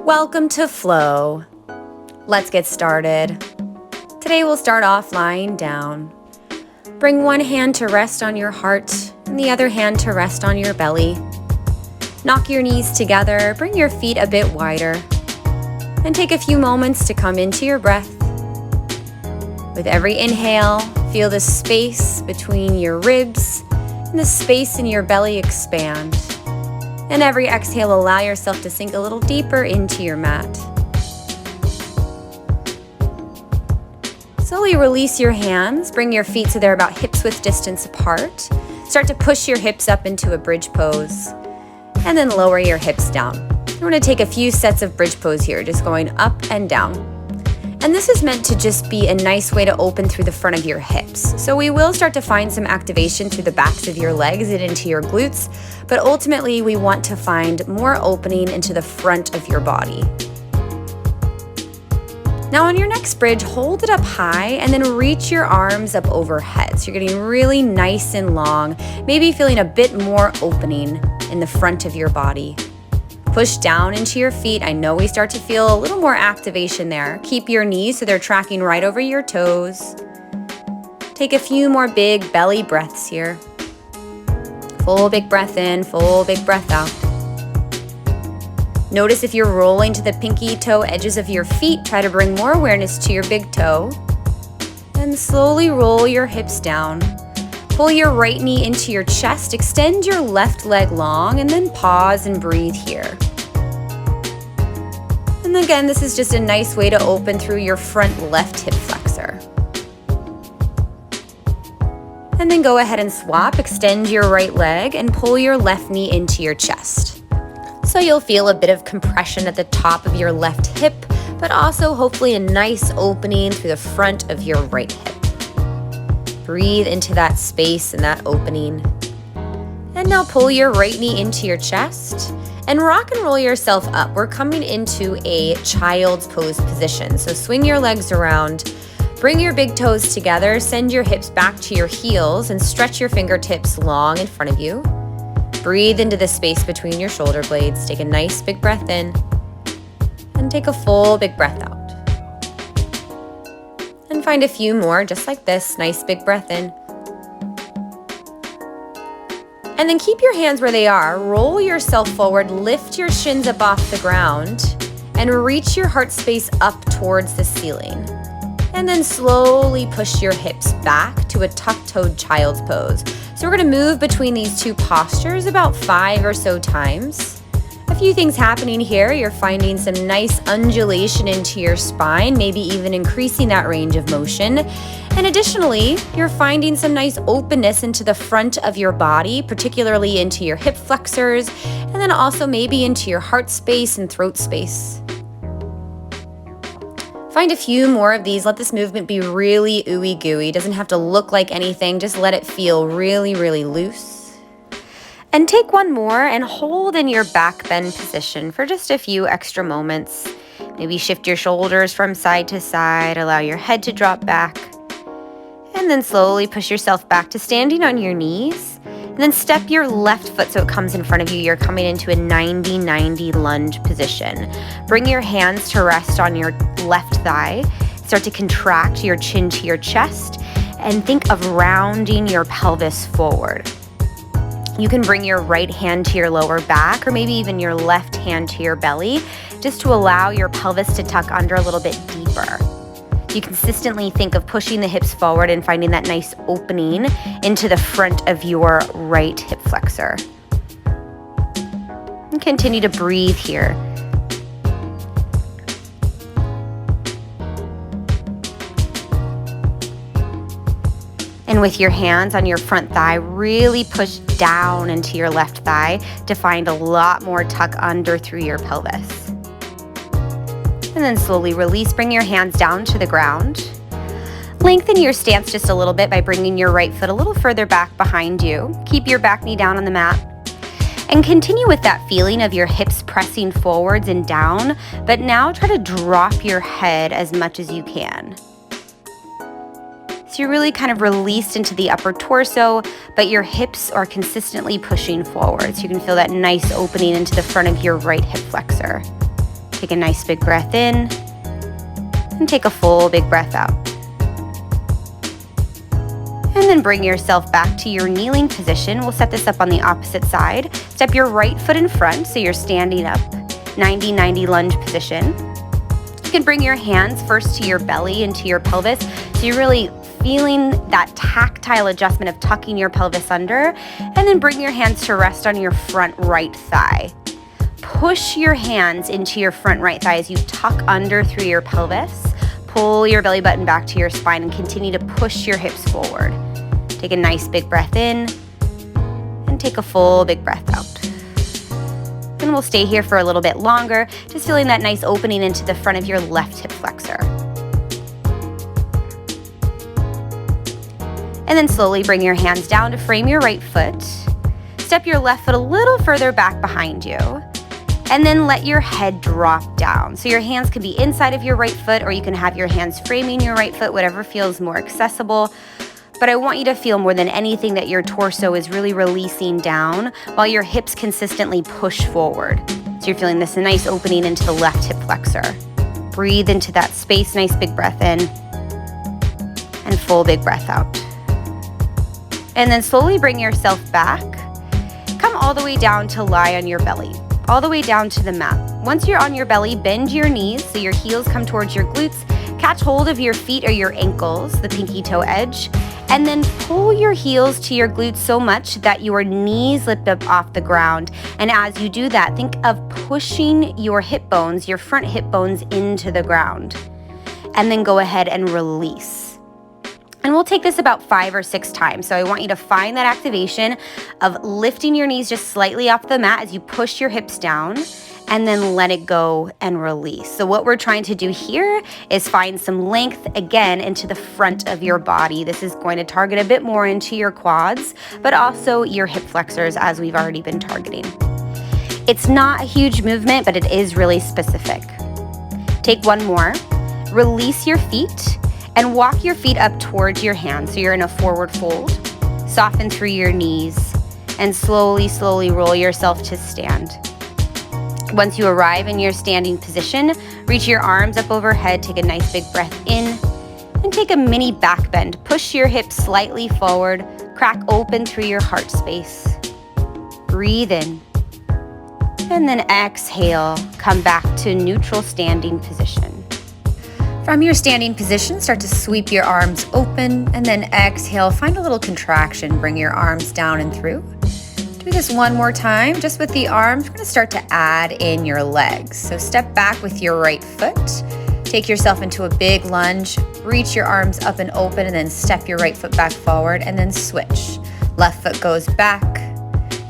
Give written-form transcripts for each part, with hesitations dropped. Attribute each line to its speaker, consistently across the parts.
Speaker 1: Welcome to Flow. Let's get started. Today we'll start off lying down. Bring one hand to rest on your heart and the other hand to rest on your belly. Knock your knees together, bring your feet a bit wider, and take a few moments to come into your breath. With every inhale, feel the space between your ribs and the space in your belly expand. And every exhale, allow yourself to sink a little deeper into your mat. Slowly release your hands. Bring your feet so they're about hips-width distance apart. Start to push your hips up into a bridge pose. And then lower your hips down. We're going to take a few sets of bridge pose here, just going up and down. And this is meant to just be a nice way to open through the front of your hips. So we will start to find some activation through the backs of your legs and into your glutes, but ultimately we want to find more opening into the front of your body. Now on your next bridge, hold it up high and then reach your arms up overhead. So you're getting really nice and long, maybe feeling a bit more opening in the front of your body. Push down into your feet. I know we start to feel a little more activation there. Keep your knees so they're tracking right over your toes. Take a few more big belly breaths here. Full big breath in, full big breath out. Notice if you're rolling to the pinky toe edges of your feet, try to bring more awareness to your big toe. And slowly roll your hips down. Pull your right knee into your chest, extend your left leg long, and then pause and breathe here. And again, this is just a nice way to open through your front left hip flexor. And then go ahead and swap, extend your right leg, and pull your left knee into your chest. So you'll feel a bit of compression at the top of your left hip, but also hopefully a nice opening through the front of your right hip. Breathe into that space and that opening. And now pull your right knee into your chest and rock and roll yourself up. We're coming into a child's pose position. So swing your legs around, bring your big toes together, send your hips back to your heels and stretch your fingertips long in front of you. Breathe into the space between your shoulder blades. Take a nice big breath in and take a full big breath out. And find a few more just like this. Nice big breath in. And then keep your hands where they are. Roll yourself forward, lift your shins up off the ground, and reach your heart space up towards the ceiling. And then slowly push your hips back to a tuck-toed child's pose. So we're going to move between these two postures about 5 or so times. A few things happening here. You're finding some nice undulation into your spine, maybe even increasing that range of motion. And additionally, you're finding some nice openness into the front of your body, particularly into your hip flexors, and then also maybe into your heart space and throat space. Find a few more of these. Let this movement be really ooey gooey. It doesn't have to look like anything. Just let it feel really, really loose. And take one more and hold in your back bend position for just a few extra moments. Maybe shift your shoulders from side to side, allow your head to drop back, and then slowly push yourself back to standing on your knees. And then step your left foot so it comes in front of you. You're coming into a 90-90 lunge position. Bring your hands to rest on your left thigh. Start to contract your chin to your chest and think of rounding your pelvis forward. You can bring your right hand to your lower back or maybe even your left hand to your belly just to allow your pelvis to tuck under a little bit deeper. You consistently think of pushing the hips forward and finding that nice opening into the front of your right hip flexor. And continue to breathe here. And with your hands on your front thigh, really push down into your left thigh to find a lot more tuck under through your pelvis. And then slowly release, bring your hands down to the ground. Lengthen your stance just a little bit by bringing your right foot a little further back behind you. Keep your back knee down on the mat. And continue with that feeling of your hips pressing forwards and down, but now try to drop your head as much as you can. So you're really kind of released into the upper torso, but your hips are consistently pushing forward. So you can feel that nice opening into the front of your right hip flexor. Take a nice big breath in and take a full big breath out. And then bring yourself back to your kneeling position. We'll set this up on the opposite side. Step your right foot in front so you're standing up, 90-90 lunge position. You can bring your hands first to your belly and to your pelvis, so you're really feeling that tactile adjustment of tucking your pelvis under, and then bring your hands to rest on your front right thigh. Push your hands into your front right thigh as you tuck under through your pelvis. Pull your belly button back to your spine and continue to push your hips forward. Take a nice big breath in and take a full big breath out. And we'll stay here for a little bit longer, just feeling that nice opening into the front of your left hip flexor. And then slowly bring your hands down to frame your right foot. Step your left foot a little further back behind you. And then let your head drop down. So your hands can be inside of your right foot, or you can have your hands framing your right foot, whatever feels more accessible. But I want you to feel more than anything that your torso is really releasing down while your hips consistently push forward. So you're feeling this nice opening into the left hip flexor. Breathe into that space, nice big breath in, and full big breath out. And then slowly bring yourself back. Come all the way down to lie on your belly, all the way down to the mat. Once you're on your belly, bend your knees so your heels come towards your glutes. Catch hold of your feet or your ankles, the pinky toe edge, and then pull your heels to your glutes so much that your knees lift up off the ground. And as you do that, think of pushing your hip bones, your front hip bones into the ground. And then go ahead and release. And we'll take this about 5 or 6 times. So I want you to find that activation of lifting your knees just slightly off the mat as you push your hips down, and then let it go and release. So what we're trying to do here is find some length again into the front of your body. This is going to target a bit more into your quads, but also your hip flexors, as we've already been targeting. It's not a huge movement, but it is really specific. Take one more. Release your feet and walk your feet up towards your hands. So you're in a forward fold. Soften through your knees and slowly, slowly roll yourself to stand. Once you arrive in your standing position, reach your arms up overhead, take a nice big breath in, and take a mini back bend. Push your hips slightly forward, crack open through your heart space. Breathe in, and then exhale, come back to neutral standing position. From your standing position, start to sweep your arms open, and then exhale, find a little contraction, bring your arms down and through. Do this one more time, just with the arms. We're gonna start to add in your legs. So step back with your right foot, take yourself into a big lunge, reach your arms up and open, and then step your right foot back forward, and then switch. Left foot goes back,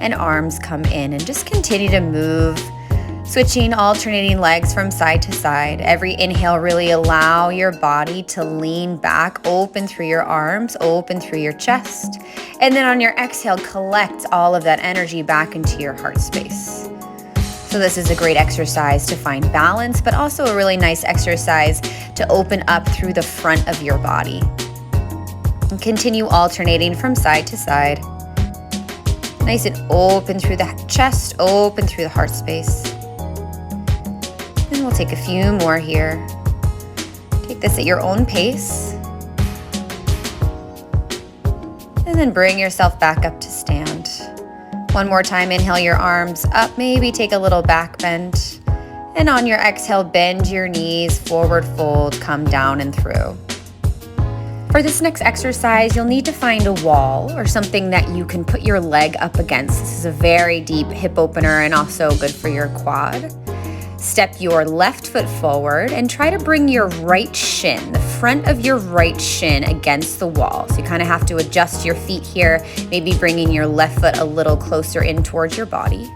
Speaker 1: and arms come in, and just continue to move, switching, alternating legs from side to side. Every inhale, really allow your body to lean back, open through your arms, open through your chest. And then on your exhale, collect all of that energy back into your heart space. So this is a great exercise to find balance, but also a really nice exercise to open up through the front of your body. And continue alternating from side to side. Nice and open through the chest, open through the heart space. And we'll take a few more here. Take this at your own pace. And then bring yourself back up to stand. One more time, inhale your arms up, maybe take a little back bend. And on your exhale, bend your knees, forward fold, come down and through. For this next exercise, you'll need to find a wall or something that you can put your leg up against. This is a very deep hip opener and also good for your quad. Step your left foot forward and try to bring your right shin, the front of your right shin against the wall. So you kind of have to adjust your feet here, maybe bringing your left foot a little closer in towards your body.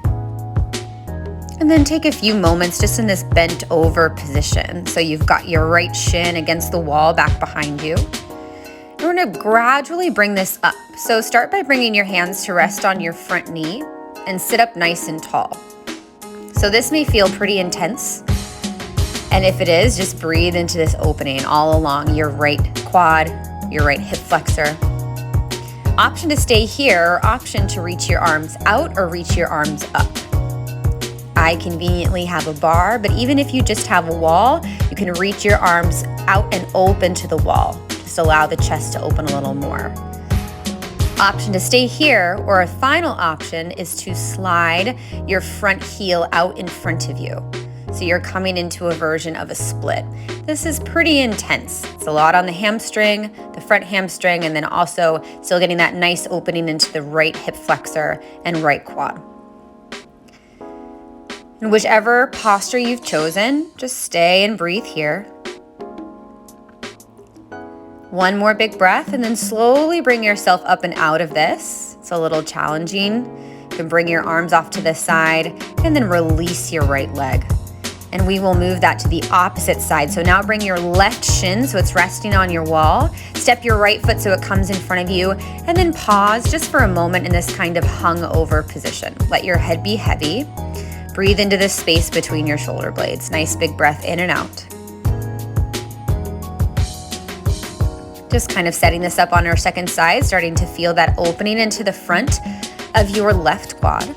Speaker 1: And then take a few moments just in this bent over position. So you've got your right shin against the wall back behind you. We're going to gradually bring this up. So start by bringing your hands to rest on your front knee and sit up nice and tall. So this may feel pretty intense, and if it is, just breathe into this opening all along your right quad, your right hip flexor. Option to stay here, or option to reach your arms out or reach your arms up. I conveniently have a bar, but even if you just have a wall, you can reach your arms out and open to the wall. Just allow the chest to open a little more. Option to stay here, or a final option, is to slide your front heel out in front of you. So you're coming into a version of a split. This is pretty intense. It's a lot on the hamstring, the front hamstring, and then also still getting that nice opening into the right hip flexor and right quad. And whichever posture you've chosen, just stay and breathe here. One more big breath, and then slowly bring yourself up and out of this. It's a little challenging. You can bring your arms off to the side and then release your right leg. And we will move that to the opposite side. So now bring your left shin so it's resting on your wall. Step your right foot so it comes in front of you, and then pause just for a moment in this kind of hung over position. Let your head be heavy. Breathe into the space between your shoulder blades. Nice big breath in and out. Just kind of setting this up on our second side, starting to feel that opening into the front of your left quad.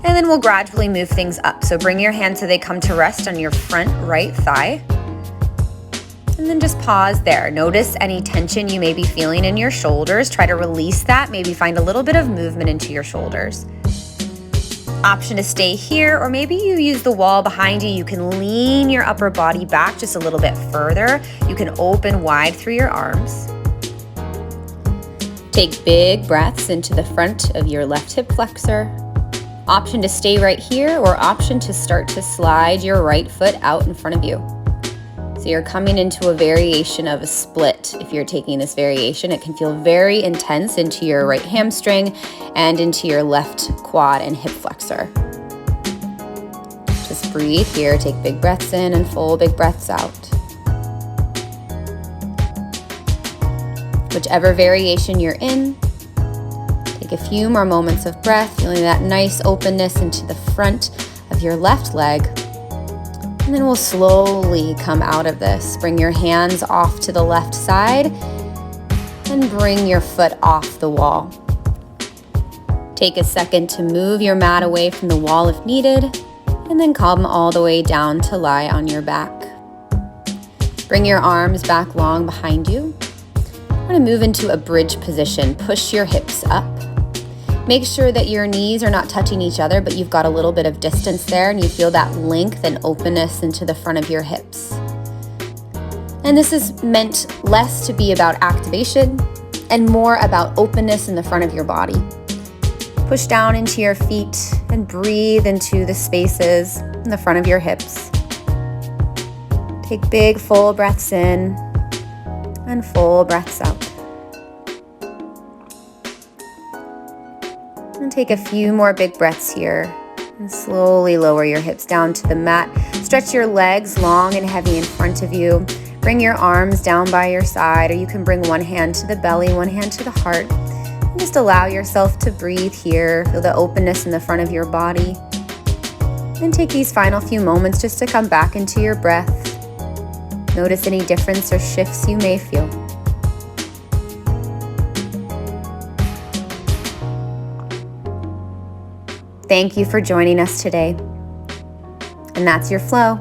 Speaker 1: And then we'll gradually move things up. So bring your hands so they come to rest on your front right thigh. And then just pause there. Notice any tension you may be feeling in your shoulders. Try to release that. Maybe find a little bit of movement into your shoulders. Option to stay here, or maybe you use the wall behind you. You can lean your upper body back just a little bit further. You can open wide through your arms. Take big breaths into the front of your left hip flexor. Option to stay right here, or option to start to slide your right foot out in front of you. So you're coming into a variation of a split. If you're taking this variation, it can feel very intense into your right hamstring and into your left quad and hip flexor. Just breathe here. Take big breaths in and full big breaths out. Whichever variation you're in, take a few more moments of breath, feeling that nice openness into the front of your left leg. And then we'll slowly come out of this. Bring your hands off to the left side and bring your foot off the wall. Take a second to move your mat away from the wall if needed, and then come all the way down to lie on your back. Bring your arms back long behind you. We're going to move into a bridge position. Push your hips up. Make sure that your knees are not touching each other, but you've got a little bit of distance there and you feel that length and openness into the front of your hips. And this is meant less to be about activation and more about openness in the front of your body. Push down into your feet and breathe into the spaces in the front of your hips. Take big full breaths in and full breaths out. And take a few more big breaths here and slowly lower your hips down to the mat. Stretch your legs long and heavy in front of you. Bring your arms down by your side, or you can bring one hand to the belly, one hand to the heart. And just allow yourself to breathe here. Feel the openness in the front of your body. And take these final few moments just to come back into your breath. Notice any difference or shifts you may feel. Thank you for joining us today. And that's your flow.